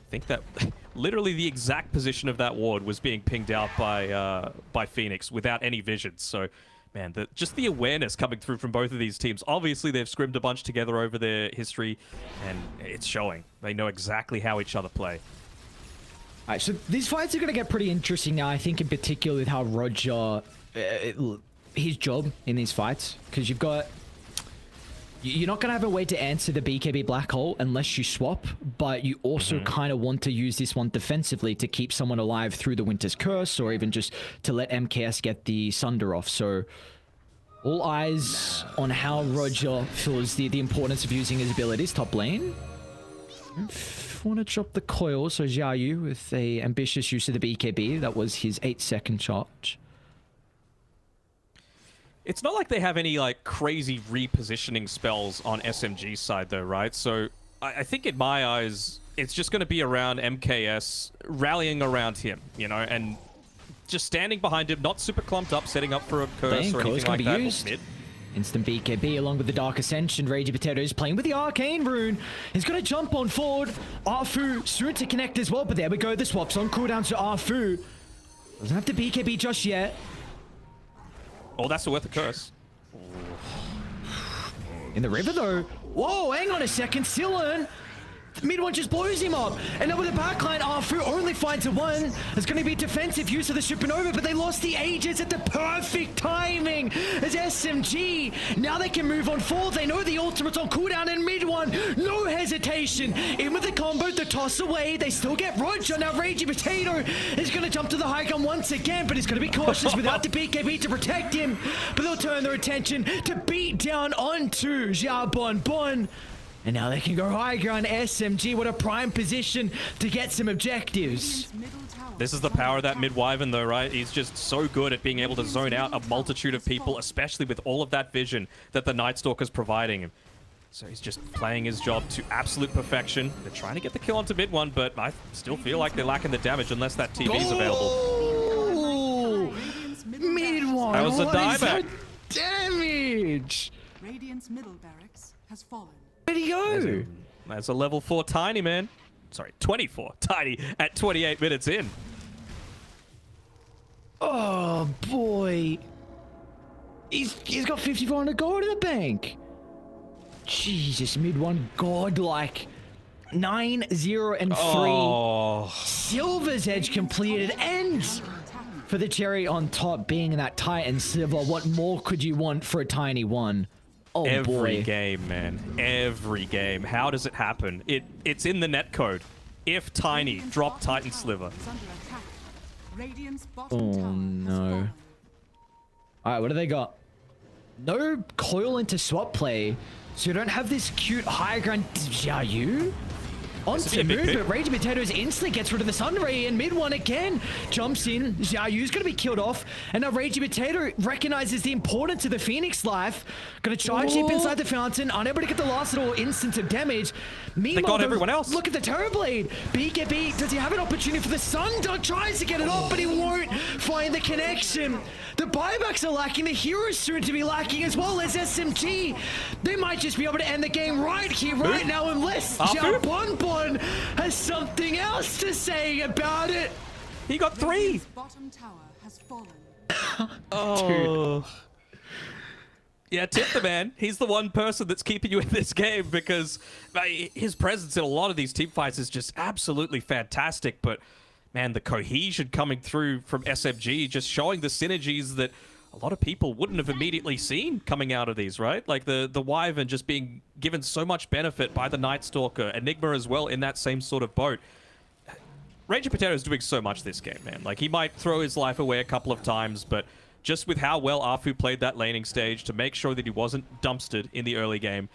I think that literally the exact position of that ward was being pinged out by Phoenix without any vision. So, man, just the awareness coming through from both of these teams. Obviously, they've scrimmed a bunch together over their history, and it's showing. They know exactly how each other play. Alright, so these fights are going to get pretty interesting now, I think, in particular with how Roger, his job in these fights, because you've got... You're not going to have a way to answer the BKB black hole unless you swap, but you also kind of want to use this one defensively to keep someone alive through the Winter's Curse, or even just to let MKS get the Sunder off. So all eyes on how Roger feels the importance of using his abilities top lane. Want to drop the coil, so Xiao Yu with a ambitious use of the BKB. That was his 8-second charge. It's not like they have any like crazy repositioning spells on SMG's side though, right? So I think in my eyes, it's just going to be around MKS rallying around him, you know, and just standing behind him, not super clumped up, setting up for a curse or anything like that. Mid. Instant BKB along with the Dark Ascension. Ragey Potatoes playing with the Arcane Rune. He's going to jump on forward. Arfu soon to connect as well, but there we go. The swap's on cooldown to Arfu. Doesn't have to BKB just yet. Oh, that's worth a curse. In the river though. Whoa, hang on a second. Sillin. Mid one just blows him up. And now with the backline, Arfu only finds a one. It's going to be defensive use of the Supernova, but they lost the Aegis at the perfect timing as SMG. Now they can move on forward. They know the ultimate's on cooldown, and mid one, no hesitation. In with the combo, the toss away. They still get Roger. Now Ragey Potato is going to jump to the high gun once again, but he's going to be cautious without the BKB to protect him. But they'll turn their attention to beat down onto Xiao Bon Bon. And now they can go high ground. SMG, what a prime position to get some objectives. This is the power of that mid-Wyvern though, right? He's just so good at being able to zone out a multitude of people, especially with all of that vision that the Night Stalker's providing him. So he's just playing his job to absolute perfection. They're trying to get the kill onto mid one, but I still feel like they're lacking the damage unless that TV is available. Mid one. That was a dieback. Damage. Radiant's middle barracks has fallen. Where'd he go? That's a level 4 Tiny, man. Sorry, 24 Tiny at 28 minutes in. Oh boy. He's got 5,400 gold in the bank. Jesus, mid one godlike. 9-0 and 3. Oh. Silver's edge completed, and for the cherry on top being that Titan Silver, what more could you want for a tiny one? Oh Every boy. game, man. Every game. How does it happen? It's in the netcode. If Tiny, drop Titan Sliver. Oh no. Alright, what do they got? No coil into swap play, so you don't have this cute high ground Xiaoyu. Onto move, but Ragey Potatoes instantly gets rid of the Sunray, and mid one again jumps in. Xiaoyu's going to be killed off, and now Ragey Potato recognizes the importance of the Phoenix life. Going to charge deep inside the fountain, unable to get the last little instance of damage. Meanwhile, they got everyone else. Look at the Terrorblade. BKB, does he have an opportunity for the Sundog? Tries to get it off, but he won't find the connection. The buybacks are lacking. The heroes soon to be lacking as well as SMG. They might just be able to end the game right here, right now, unless Xiao Bon Bon has something else to say about it. He got 3. Bottom tower has fallen. Oh. Yeah, tip the man. He's the one person that's keeping you in this game because his presence in a lot of these team fights is just absolutely fantastic. But, man, the cohesion coming through from SMG, just showing the synergies that a lot of people wouldn't have immediately seen coming out of these, right? Like the Wyvern just being given so much benefit by the Night Stalker, Enigma as well in that same sort of boat. Ragey Potato is doing so much this game, man. Like, he might throw his life away a couple of times, but just with how well Arfu played that laning stage to make sure that he wasn't dumpstered in the early game,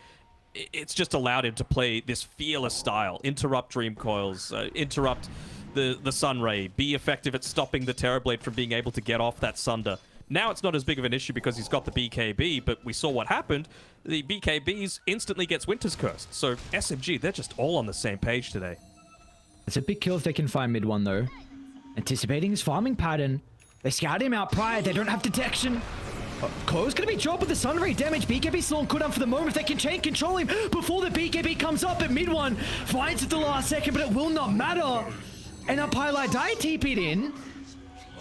it's just allowed him to play this fearless style, interrupt Dream Coils, interrupt the Sunray, be effective at stopping the Terrorblade from being able to get off that Sunder. Now it's not as big of an issue because he's got the BKB, but we saw what happened. The BKBs instantly gets Winter's Cursed. So SMG, they're just all on the same page today. It's a big kill if they can find mid one though. Anticipating his farming pattern. They scout him out prior, they don't have detection. Cole's gonna be dropped with the Sunray damage. BKB still on cooldown for the moment. They can chain control him before the BKB comes up at mid one. Finds it the last second, but it will not matter. And up highlight die TP'd in.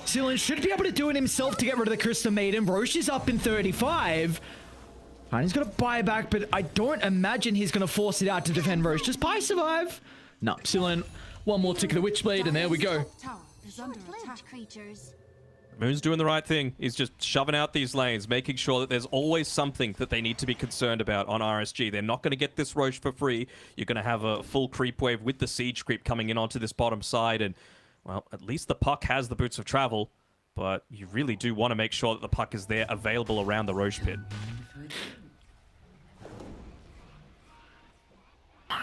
Sillin should be able to do it himself to get rid of the Crystal Maiden. Roche is up in 35. And he's gonna buy back, but I don't imagine he's gonna force it out to defend Roche. Just Pi survive. No, Sillin, one more tick of the Witchblade, and there we go. Moon's doing the right thing. He's just shoving out these lanes, making sure that there's always something that they need to be concerned about on RSG. They're not going to get this Roche for free. You're going to have a full creep wave with the siege creep coming in onto this bottom side, and well, at least the puck has the boots of travel, but you really do want to make sure that the puck is there available around the Roche pit.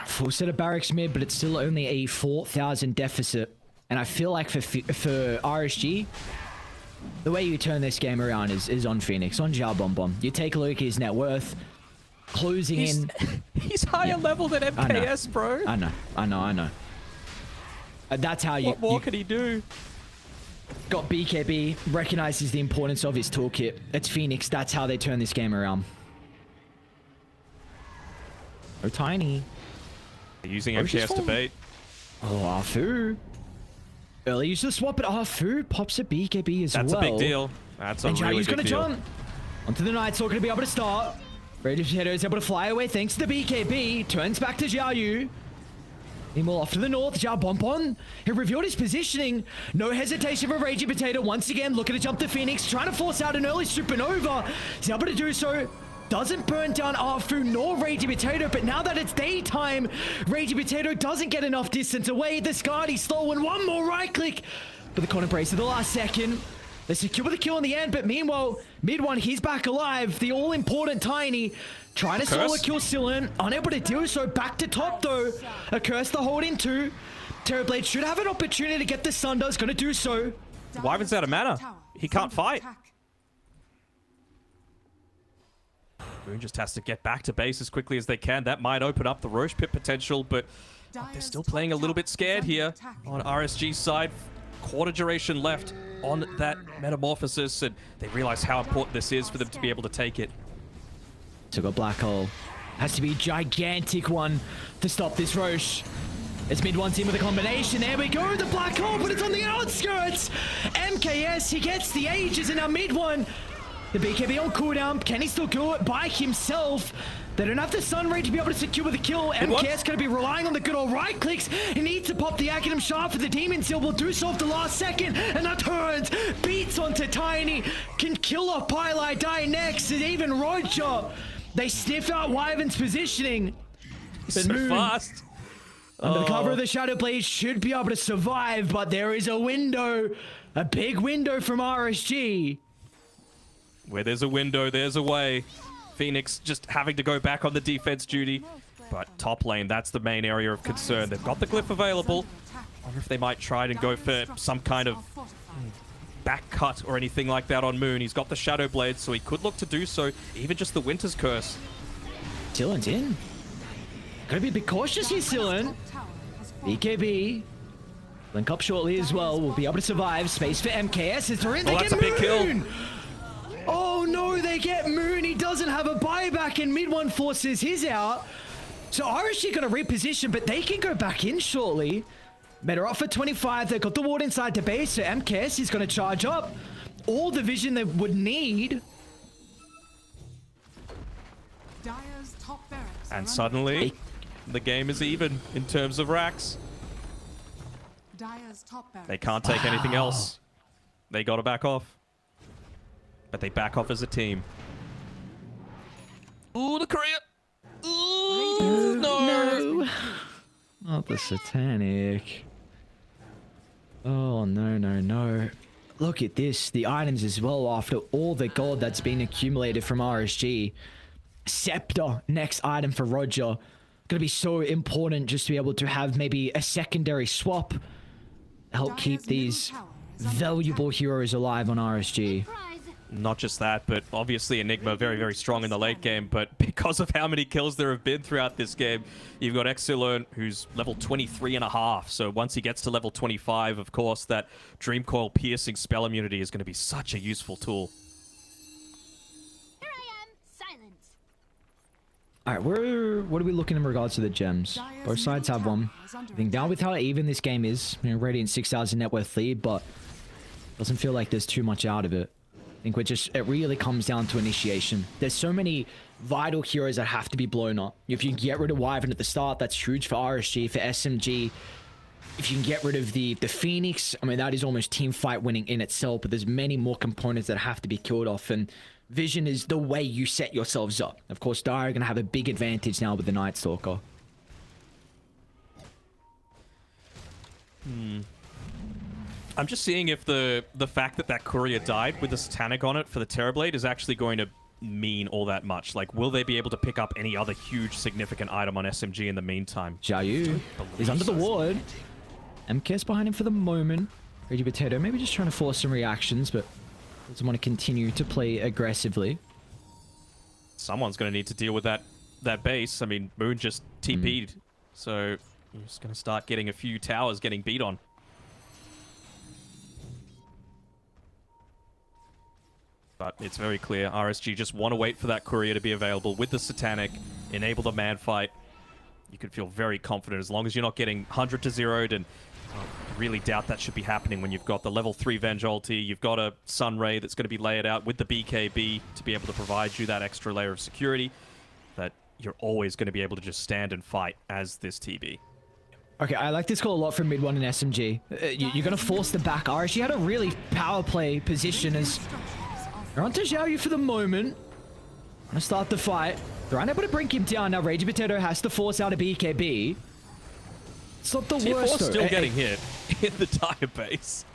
Full set of barracks mid, but it's still only a 4,000 deficit. And I feel like for RSG, the way you turn this game around is on Phoenix, on Xiao Bon Bon. You take a look at his net worth, closing in. He He's higher level than MKS, bro. I know. That's how you. What more can he do? Got BKB, recognizes the importance of his toolkit. It's Phoenix. That's how they turn this game around. Oh, Tiny. They're using MKS to bait. Oh, Afu. Early use of the swap, but Afu pops a BKB as well. That's a big deal. That's a and really Jayu's big gonna deal. jump onto the Night Stalker to be able to start. Raging Potato is able to fly away thanks to the BKB. Turns back to Jiayu. Meanwhile, off to the north, Zhao Bonbon. He revealed his positioning. No hesitation for Raging Potato. Once again, looking to jump to Phoenix. Trying to force out an early supernova. He's able to do so. Doesn't burn down Afu nor Raging Potato, but now that it's daytime, Raging Potato doesn't get enough distance away. The Scardy's slow and one more right click. But the corner brace at the last second. They secure the kill in the end, but meanwhile, mid one, he's back alive. The all-important Tiny trying to solo kill Sillen, unable to do so. Back to top though. A curse to hold into. Terrorblade should have an opportunity to get the Sunder's gonna do so. Wyvern's out of mana. He can't fight. Moon just has to get back to base as quickly as they can. That might open up the Roche Pit potential, but they're still playing a little bit scared here on RSG's side. Quarter duration left on that Metamorphosis, and they realize how important this is for them to be able to take it. So got Black Hole. Has to be a gigantic one to stop this Roche. It's mid one team with a combination. There we go, the Black Hole, but it's on the outskirts. MKS, he gets the Aegis, and now mid one. The BKB on cooldown. Can he still go it by himself? They don't have the Sun Ray to be able to secure the kill. MKS going to be relying on the good old right clicks. He needs to pop the Aghanim Shard for the Demon Seal. Will do so at the last second. And that turns. Beats onto Tiny. Can kill off Pylai, die next. And even Roger. They sniff out Wyvern's positioning. So fast. Under the cover of the Shadow Blade should be able to survive. But there is a window. A big window from RSG. Where there's a window, there's a way. Phoenix just having to go back on the defense duty. But top lane, that's the main area of concern. They've got the glyph available. I wonder if they might try and go for some kind of back cut or anything like that on Moon. He's got the Shadow Blade, so he could look to do so. Even just the Winter's Curse. Sillen's in. Gotta be a bit cautious here, Sillen. BKB. Link up shortly as well. We'll be able to survive. Space for MKS. Is there in? They that's get a big kill. Oh no, they get Moon. He doesn't have a buyback, and mid one forces his out. So RSG gonna reposition, but they can go back in shortly. Better off for 25. They've got the ward inside the base, so MKS is gonna charge up all the vision they would need. And suddenly, the game is even in terms of racks. They can't take anything else. They gotta back off. But they back off as a team. Ooh, the Korea! Ooh, no! Not the Satanic. Oh, no. Look at this. The items as well after all the gold that's been accumulated from RSG. Scepter, next item for Roger. Gonna be so important just to be able to have maybe a secondary swap. Help keep these valuable heroes alive on RSG. Not just that, but obviously Enigma very, very strong in the late game, but because of how many kills there have been throughout this game, you've got Exilern, who's level 23.5, so once he gets to level 25, of course, that Dream Coil piercing spell immunity is going to be such a useful tool. Here I am, silence. Alright, what are we looking in regards to the gems? Both sides have one. I think down with how even this game is, you know, Radiant 6,000 net worth lead, but doesn't feel like there's too much out of it. I think it really comes down to initiation. There's so many vital heroes that have to be blown up. If you can get rid of Wyvern at the start, that's huge for RSG, for SMG. If you can get rid of the Phoenix, I mean, that is almost team fight winning in itself, but there's many more components that have to be killed off, and Vision is the way you set yourselves up. Of course, Dire are going to have a big advantage now with the Night Stalker. I'm just seeing if the fact that courier died with the Satanic on it for the Terrorblade is actually going to mean all that much. Like, will they be able to pick up any other huge significant item on SMG in the meantime? Jiayu is under the ward. MKS behind him for the moment. Raging Potato maybe just trying to force some reactions, but doesn't want to continue to play aggressively. Someone's going to need to deal with that that base. I mean, Moon just TP'd, so you're just going to start getting a few towers getting beat on. But it's very clear, RSG just want to wait for that courier to be available with the Satanic, enable the man fight. You can feel very confident as long as you're not getting 100 to 0'd, and I really doubt that should be happening when you've got the level 3 Venge ulti, you've got a Sunray that's going to be layered out with the BKB to be able to provide you that extra layer of security, that you're always going to be able to just stand and fight as this TB. Okay, I like this call a lot from mid 1 and SMG. You're going to force the back. RSG had a really power play position as they're onto Xiaoyu for the moment. Gonna start the fight. They're unable to bring him down. Now Raging Potato has to force out a BKB. It's not the Tier worst. 4 still getting hit in the dire base.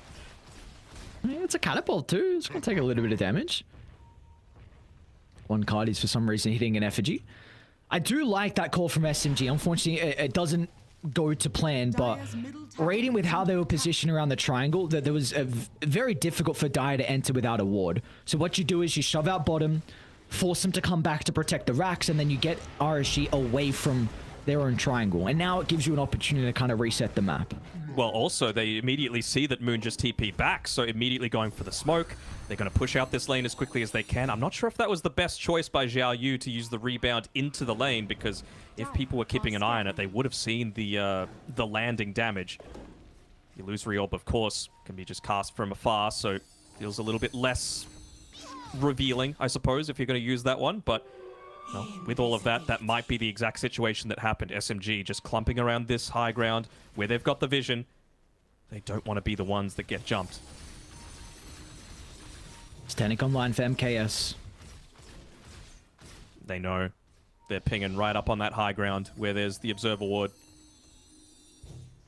It's a catapult too. It's gonna take a little bit of damage. One card is for some reason hitting an effigy. I do like that call from SMG. Unfortunately, it doesn't go to plan, but rating with how they were positioned around the triangle, that there was very difficult for Dire to enter without a ward. So what you do is you shove out bottom, force them to come back to protect the racks, and then you get RSG away from their own triangle. And now it gives you an opportunity to kind of reset the map. Well, also, they immediately see that Moon just TP back, so immediately going for the smoke. They're going to push out this lane as quickly as they can. I'm not sure if that was the best choice by Xiao Yu to use the rebound into the lane, because if people were keeping an eye on it, they would have seen the landing damage. The Illusory Orb, of course, can be just cast from afar, so feels a little bit less revealing, I suppose, if you're going to use that one, but well, with all of that, that might be the exact situation that happened. SMG just clumping around this high ground where they've got the vision. They don't want to be the ones that get jumped. Satanic online for MKS. They know. They're pinging right up on that high ground where there's the Observer Ward.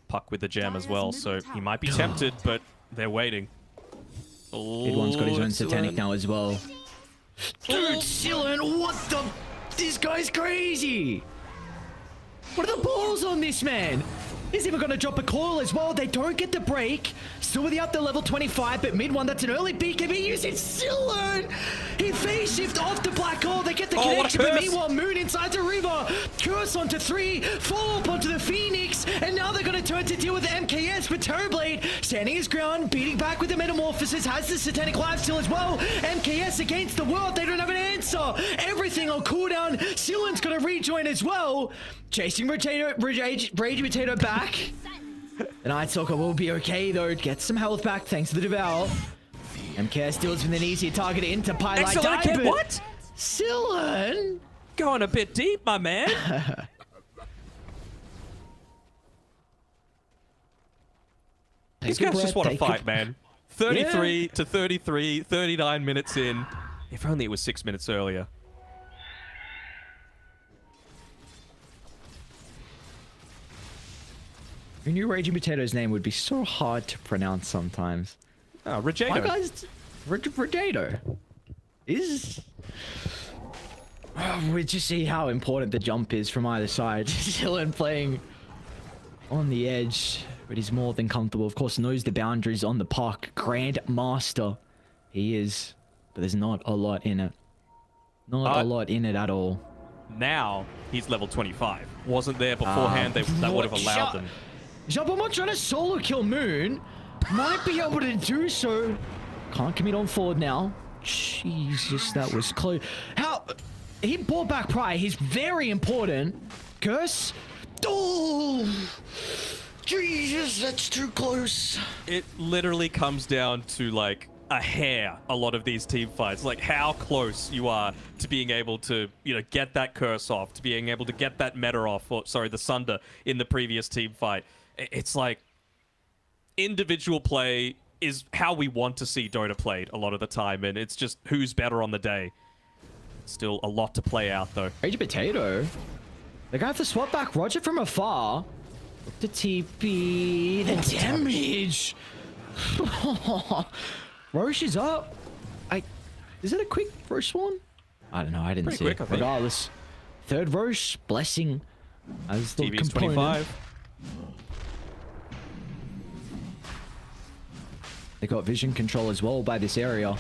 Puck with the gem as well, so he might be tempted, but they're waiting. Mid one's got his own Satanic now as well. Dude, Silen, what the? This guy's crazy! What are the balls on this man? He's even going to drop a coil as well. They don't get the break. Still without the level 25, but mid one, that's an early BKB using Silen! He phase shift off the black hole. They get the connection, but meanwhile, Moon inside the river. Curse onto 3, follow up onto the Phoenix, and now they're going to turn to deal with the MKS, but Terrorblade standing his ground, beating back with the Metamorphosis, has the Satanic lifesteal as well. MKS against the world. They don't have an answer. Everything on cooldown. Silen's going to rejoin as well. Chasing Rage Potato back. The Night Stalker will be okay though. Gets some health back thanks to the Devour. MKS deals with an easier target into Pylite Dive. What? Silen? Going a bit deep, my man. These guys just want to fight, man. 33 to 33, 39 minutes in. If only it was 6 minutes earlier. Who knew Raging Potato's name would be so hard to pronounce sometimes? Oh, Regato. My guy's Regato is. We just see how important the jump is from either side. Silen playing on the edge, but he's more than comfortable. Of course, knows the boundaries on the puck. Grandmaster, he is, but there's not a lot in it. Not a lot in it at all. Now he's level 25. Wasn't there beforehand. That would have allowed them. Jabbermon trying to solo kill Moon. Might be able to do so. Can't commit on forward now. Jesus, that was close. How? He brought back Pry. He's very important. Curse. Oh! Jesus, that's too close. It literally comes down to like a hair, a lot of these team fights. Like how close you are to being able to, you know, get that curse off, to being able to get that meta off, or sorry, the Sunder in the previous team fight. It's like individual play is how we want to see Dota played a lot of the time, and it's just who's better on the day. Still a lot to play out though. Rage Potato. They're gonna have to swap back Roger from afar. Look to TP. The damage. Roche is up. Is it a quick Roche one? I don't know. I didn't see it. Regardless, third Roche blessing as the TV's component. 25. They got vision control as well by this area.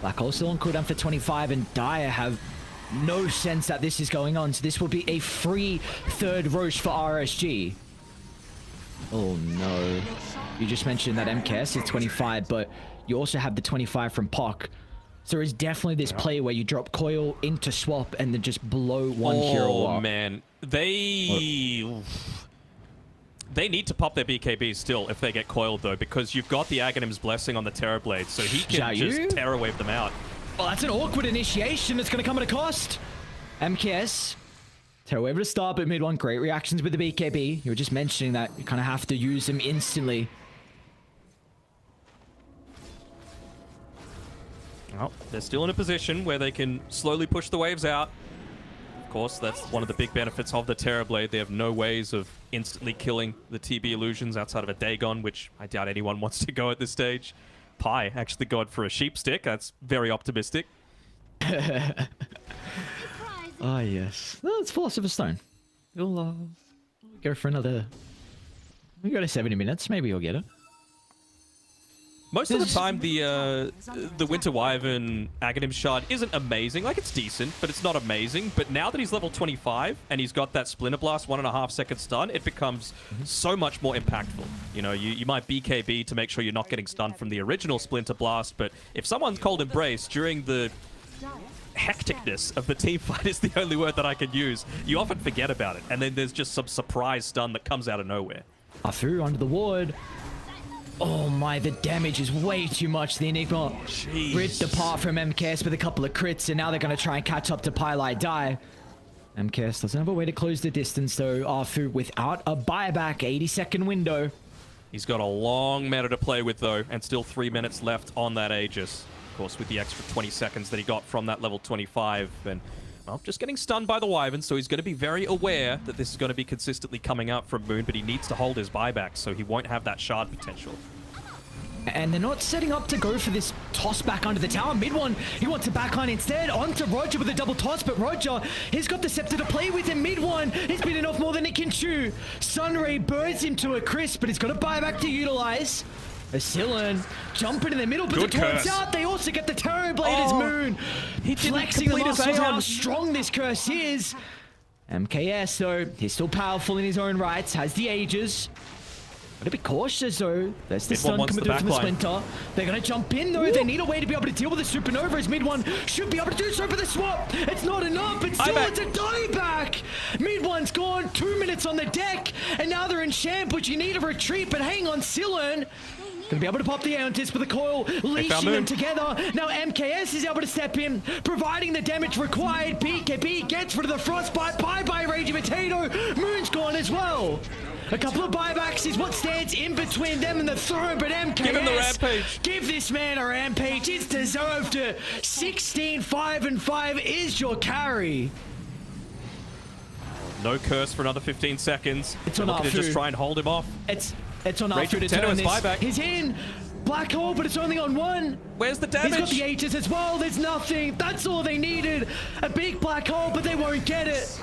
Black Hole still on cooldown for 25, and Dire have no sense that this is going on. So this will be a free third Roche for RSG. Oh no. You just mentioned that MKS is 25, but you also have the 25 from Puck. So there is definitely this play where you drop coil into swap and then just blow one hero up. Oh man, they need to pop their BKB still if they get coiled though, because you've got the Aghanim's Blessing on the Terrorblade, so he can just Terror Wave them out. Well, that's an awkward initiation. It's going to come at a cost. MKS. Terror Wave to start, but mid one. Great reactions with the BKB. You were just mentioning that you kind of have to use them instantly. Well, they're still in a position where they can slowly push the waves out. Of course, that's one of the big benefits of the Terrorblade. They have no ways of instantly killing the TB illusions outside of a Dagon, which I doubt anyone wants to go at this stage. Pi actually going for a sheep stick. That's very optimistic. Ah, yes. Well, it's Philosopher's Stone. We'll go for another... We go to 70 minutes. Maybe you'll get it. Most of the time, the Winter Wyvern Aghanim Shard isn't amazing. Like, it's decent, but it's not amazing. But now that he's level 25 and he's got that Splinter Blast 1.5 second stun, it becomes so much more impactful. You know, you might BKB to make sure you're not getting stunned from the original Splinter Blast, but if someone's Cold Embrace during the hecticness of the team fight is the only word that I can use, you often forget about it. And then there's just some surprise stun that comes out of nowhere. Afu under the ward. Oh my, the damage is way too much. The Enigma ripped apart from MKS with a couple of crits, and now they're going to try and catch up to Pylai Die. MKS doesn't have a way to close the distance, though. Afu without a buyback, 80-second window. He's got a long meta to play with, though, and still 3 minutes left on that Aegis. Of course, with the extra 20 seconds that he got from that level 25, and well, just getting stunned by the Wyvern, so he's going to be very aware that this is going to be consistently coming up from Moon, but he needs to hold his buyback, so he won't have that shard potential. And they're not setting up to go for this toss back under the tower. Mid one, he wants a backline instead. Onto Roger with a double toss, but Roger, he's got the scepter to play with him. Mid one, he's beaten off more than it can chew. Sunray burns him to a crisp, but he's got a buyback to utilize. Asillan jumping in the middle, but Good the torch curse. out. They also get the Terrorblade as Moon. He didn't Flexing the complete his muscles, how AR. strong this curse is. MKS, though, he's still powerful in his own rights, has the Aegis. Gotta be cautious, though. There's the stun coming through from the Splinter. They're gonna jump in, though. Woo! They need a way to be able to deal with the Supernova, as Mid one should be able to do so for the swap. It's not enough, but still it's a dieback. Mid one's gone, 2 minutes on the deck, and now they're in shambles. You need a retreat, but hang on, Sillen. Gonna be able to pop the Aeontis with the coil, leashing them together. Now MKS is able to step in, providing the damage required. BKB gets rid of the Frostbite. Bye-bye, Raging Potato. Moon's gone as well. A couple of buybacks is what stands in between them and the throne, but MKS... Give him the rampage. Give this man a rampage. It's deserved. 16-5-5 is your carry. No curse for another 15 seconds. It's on looking to just Afu. try and hold him off. It's on Raging Afu to Potato turn is this. buyback. He's in. Black hole, but it's only on one. Where's the damage? He's got the Aegis as well. There's nothing. That's all they needed. A big black hole, but they won't get it.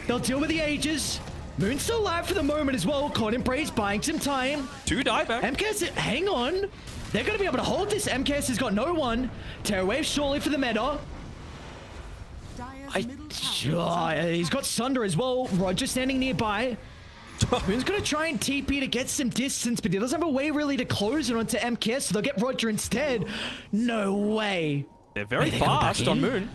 They'll deal with the Aegis. Moon's still alive for the moment as well. Cold Embrace buying some time. 2 dieback. MKS, hang on. They're going to be able to hold this. MKS has got no one. Terror Wave surely for the meta. He's got Sunder as well. Roger standing nearby. Moon's going to try and TP to get some distance, but he doesn't have a way really to close it onto MKS, so they'll get Roger instead. No way. They're very fast on Moon.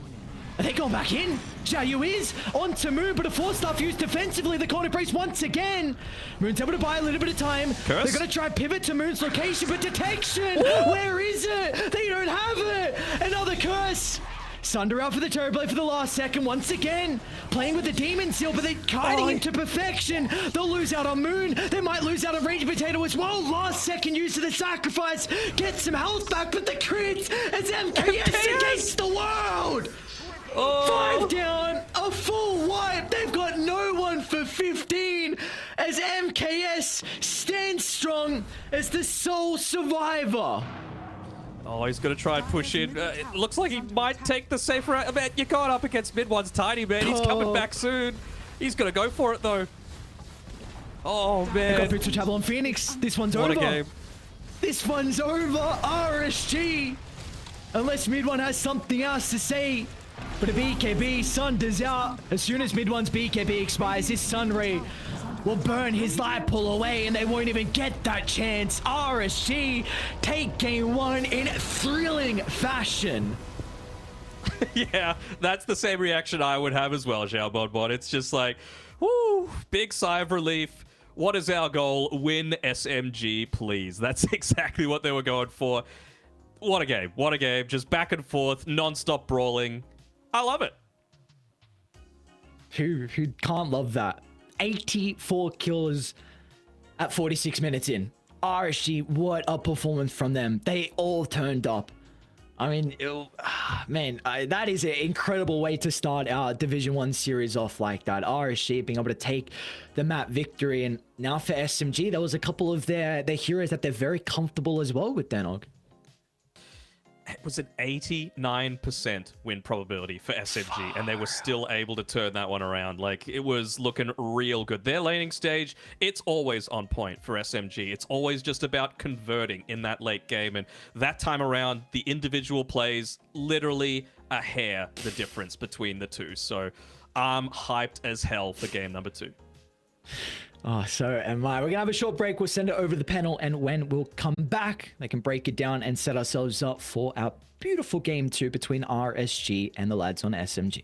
Are they going back in? Xiaoyu is onto Moon, but a force staff used defensively. The Cold Embrace once again. Moon's able to buy a little bit of time. Curse. They're going to try pivot to Moon's location, but detection! Where is it? They don't have it! Another curse! Sunder out for the Terrorblade for the last second once again. Playing with the Demon Seal, but they're kiting him to perfection. They'll lose out on Moon. They might lose out on Raging Potato as well. Last second use of the sacrifice. Get some health back, but the crits as MKS against the world. 5 down, a full wipe. They've got no one for 15 as MKS stands strong as the sole survivor. Oh, he's going to try and push in. It looks like he might take the safer route. Man, you're going up against Mid one's tiny, man. He's coming back soon. He's going to go for it, though. Oh, man. Got boots to travel on Phoenix. This one's over. What a game. This one's over. RSG. Unless Mid one has something else to say. But a BKB, Sun does out. As soon as mid one's BKB expires, this Sun Ray will burn his light pull away, and they won't even get that chance. RSG take game one in thrilling fashion. Yeah, that's the same reaction I would have as well, Xiao Bonbon. It's just like, whoo, big sigh of relief. What is our goal? Win SMG, please. That's exactly what they were going for. What a game. What a game. Just back and forth, non-stop brawling. I love it. Who can't love that? 84 kills at 46 minutes in. RSG, what a performance from them. They all turned up. I mean, that is an incredible way to start our Division 1 series off like that. RSG being able to take the map victory. And now for SMG, there was a couple of their heroes that they're very comfortable as well with, Danog. It was an 89% win probability for SMG, and they were still able to turn that one around. Like, it was looking real good. Their laning stage, it's always on point for SMG. It's always just about converting in that late game, and that time around, the individual plays literally a hair the difference between the two. So I'm hyped as hell for game number 2. Oh, so am I. We're going to have a short break. We'll send it over to the panel, and when we'll come back, they can break it down and set ourselves up for our beautiful game 2 between RSG and the lads on SMG.